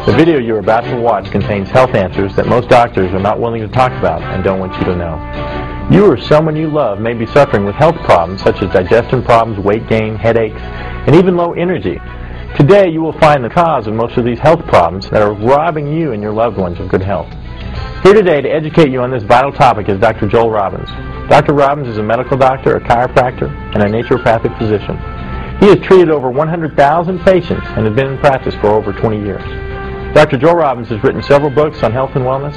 The video you are about to watch contains health answers that most doctors are not willing to talk about and don't want you to know. You or someone you love may be suffering with health problems such as digestion problems, weight gain, headaches, and even low energy. Today you will find the cause of most of these health problems that are robbing you and your loved ones of good health. Here today to educate you on this vital topic is Dr. Joel Robbins. Dr. Robbins is a medical doctor, a chiropractor, and a naturopathic physician. He has treated over 100,000 patients and has been in practice for over 20 years. Dr. Joel Robbins has written several books on health and wellness.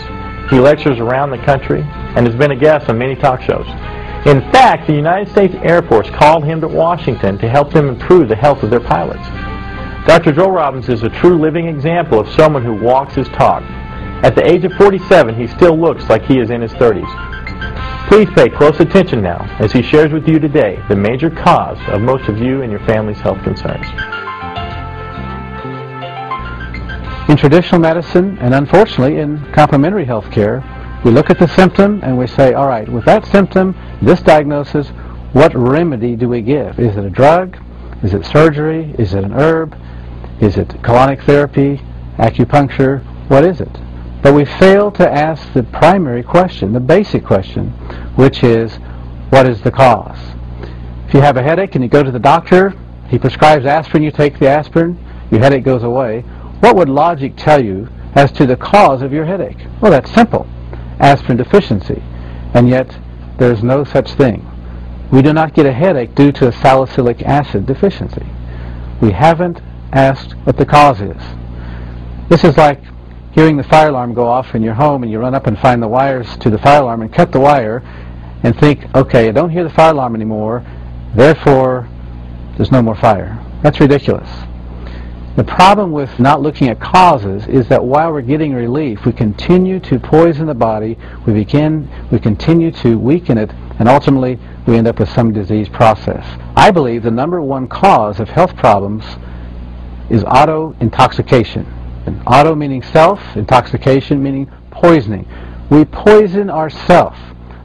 He lectures around the country and has been a guest on many talk shows. In fact, the United States Air Force called him to Washington to help them improve the health of their pilots. Dr. Joel Robbins is a true living example of someone who walks his talk. At the age of 47, he still looks like he is in his 30s. Please pay close attention now as he shares with you today the major cause of most of you and your family's health concerns. In traditional medicine, and unfortunately in complementary health care, we look at the symptom and we say, all right, with that symptom, this diagnosis, what remedy do we give? Is it a drug? Is it surgery? Is it an herb? Is it colonic therapy? Acupuncture? What is it? But we fail to ask the primary question, the basic question, which is, what is the cause? If you have a headache and you go to the doctor, he prescribes aspirin, you take the aspirin, your headache goes away. What would logic tell you as to the cause of your headache? Well, that's simple. Aspirin deficiency. And yet, there's no such thing. We do not get a headache due to a salicylic acid deficiency. We haven't asked what the cause is. This is like hearing the fire alarm go off in your home and you run up and find the wires to the fire alarm and cut the wire and think, okay, I don't hear the fire alarm anymore, therefore there's no more fire. That's ridiculous. The problem with not looking at causes is that while we're getting relief, we continue to poison the body, we continue to weaken it, and ultimately we end up with some disease process. I believe the number one cause of health problems is auto-intoxication. And auto meaning self, intoxication meaning poisoning. We poison ourselves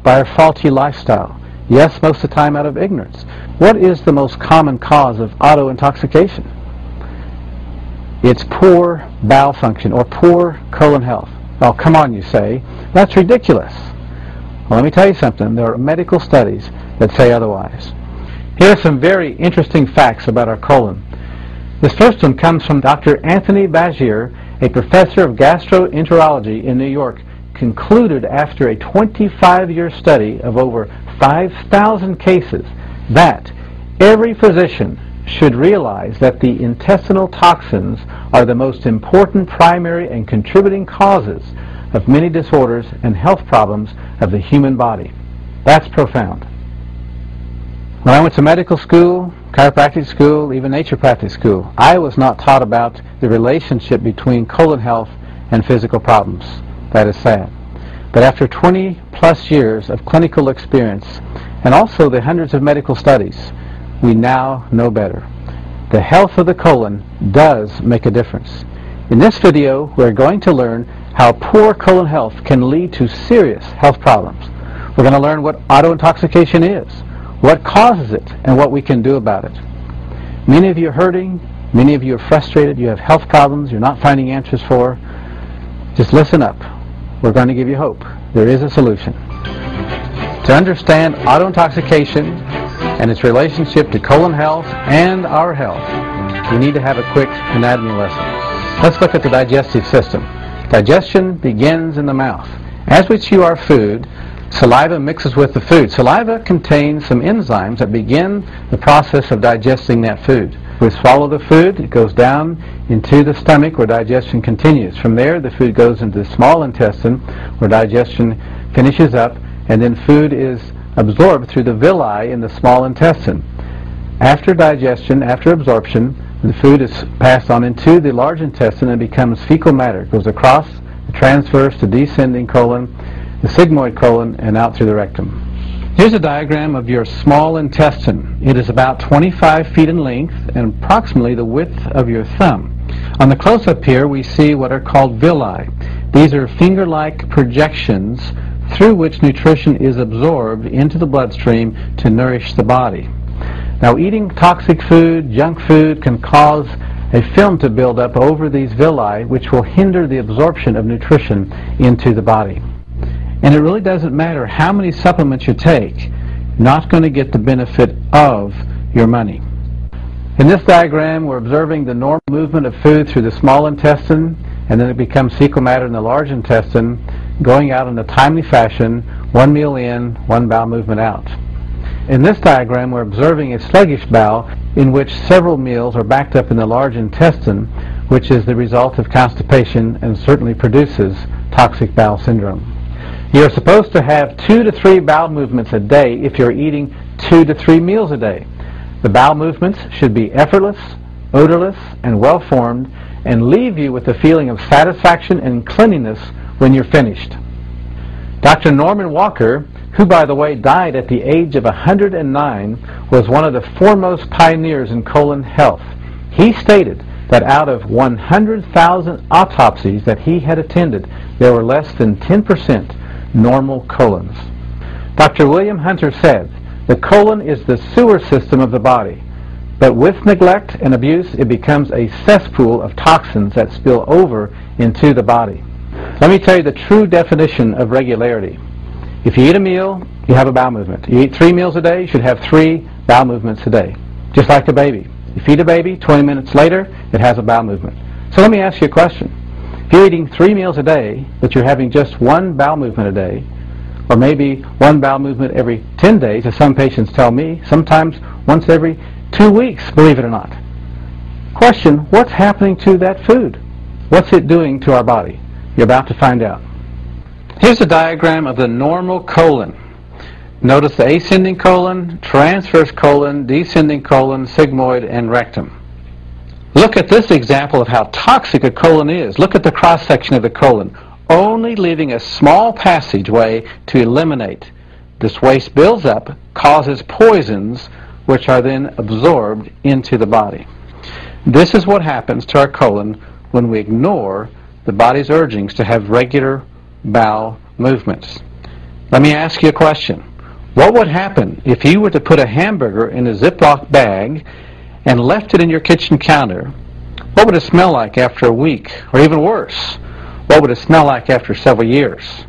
by our faulty lifestyle. Yes, most of the time out of ignorance. What is the most common cause of auto-intoxication? It's poor bowel function or poor colon health. Oh, come on, you say. That's ridiculous. Well, let me tell you something. There are medical studies that say otherwise. Here are some very interesting facts about our colon. This first one comes from Dr. Anthony Bagier, a professor of gastroenterology in New York, concluded after a 25-year study of over 5,000 cases that every physician should realize that the intestinal toxins are the most important primary and contributing causes of many disorders and health problems of the human body. That's profound. When I went to medical school, chiropractic school, even naturopathic school, I was not taught about the relationship between colon health and physical problems. That is sad. But after 20 plus years of clinical experience and also the hundreds of medical studies, we now know better. The health of the colon does make a difference. In this video, we're going to learn how poor colon health can lead to serious health problems. We're going to learn what auto-intoxication is, what causes it, and what we can do about it. Many of you are hurting, many of you are frustrated, you have health problems you're not finding answers for. Just listen up. We're going to give you hope. There is a solution. To understand auto-intoxication and its relationship to colon health and our health, we need to have a quick anatomy lesson. Let's look at the digestive system. Digestion begins in the mouth. As we chew our food, saliva mixes with the food. Saliva contains some enzymes that begin the process of digesting that food. We swallow the food, it goes down into the stomach where digestion continues. From there, the food goes into the small intestine where digestion finishes up, and then food is absorbed through the villi in the small intestine. After digestion, after absorption, the food is passed on into the large intestine and becomes fecal matter. It goes across the transverse to descending colon, the sigmoid colon, and out through the rectum. Here's a diagram of your small intestine. It is about 25 feet in length and approximately the width of your thumb. On the close-up here, we see what are called villi. These are finger-like projections through which nutrition is absorbed into the bloodstream to nourish the body. Now, eating toxic food, junk food, can cause a film to build up over these villi, which will hinder the absorption of nutrition into the body. And it really doesn't matter how many supplements you take, not going to get the benefit of your money. In this diagram, we're observing the normal movement of food through the small intestine, and then it becomes fecal matter in the large intestine, going out in a timely fashion, one meal in, one bowel movement out. In this diagram, we're observing a sluggish bowel in which several meals are backed up in the large intestine, which is the result of constipation and certainly produces toxic bowel syndrome. You're supposed to have 2 to 3 bowel movements a day if you're eating 2 to 3 meals a day. The bowel movements should be effortless, odorless, and well-formed, and leave you with a feeling of satisfaction and cleanliness when you're finished. Dr. Norman Walker, who by the way died at the age of 109, was one of the foremost pioneers in colon health. He stated that out of 100,000 autopsies that he had attended, there were less than 10% normal colons. Dr. William Hunter said, "The colon is the sewer system of the body, but with neglect and abuse it becomes a cesspool of toxins that spill over into the body." Let me tell you the true definition of regularity. If you eat a meal, you have a bowel movement. You eat 3 meals a day, you should have 3 bowel movements a day. Just like a baby. You feed a baby, 20 minutes later, it has a bowel movement. So let me ask you a question. If you're eating 3 meals a day, but you're having just 1 bowel movement a day, or maybe 1 bowel movement every 10 days, as some patients tell me, sometimes once every 2 weeks, believe it or not. Question, what's happening to that food? What's it doing to our body? You're about to find out. Here's a diagram of the normal colon. Notice the ascending colon, transverse colon, descending colon, sigmoid, and rectum. Look at this example of how toxic a colon is. Look at the cross-section of the colon, only leaving a small passageway to eliminate. This waste builds up, causes poisons, which are then absorbed into the body. This is what happens to our colon when we ignore the body's urgings to have regular bowel movements. Let me ask you a question. What would happen if you were to put a hamburger in a Ziploc bag and left it in your kitchen counter? What would it smell like after a week? Or even worse, what would it smell like after several years?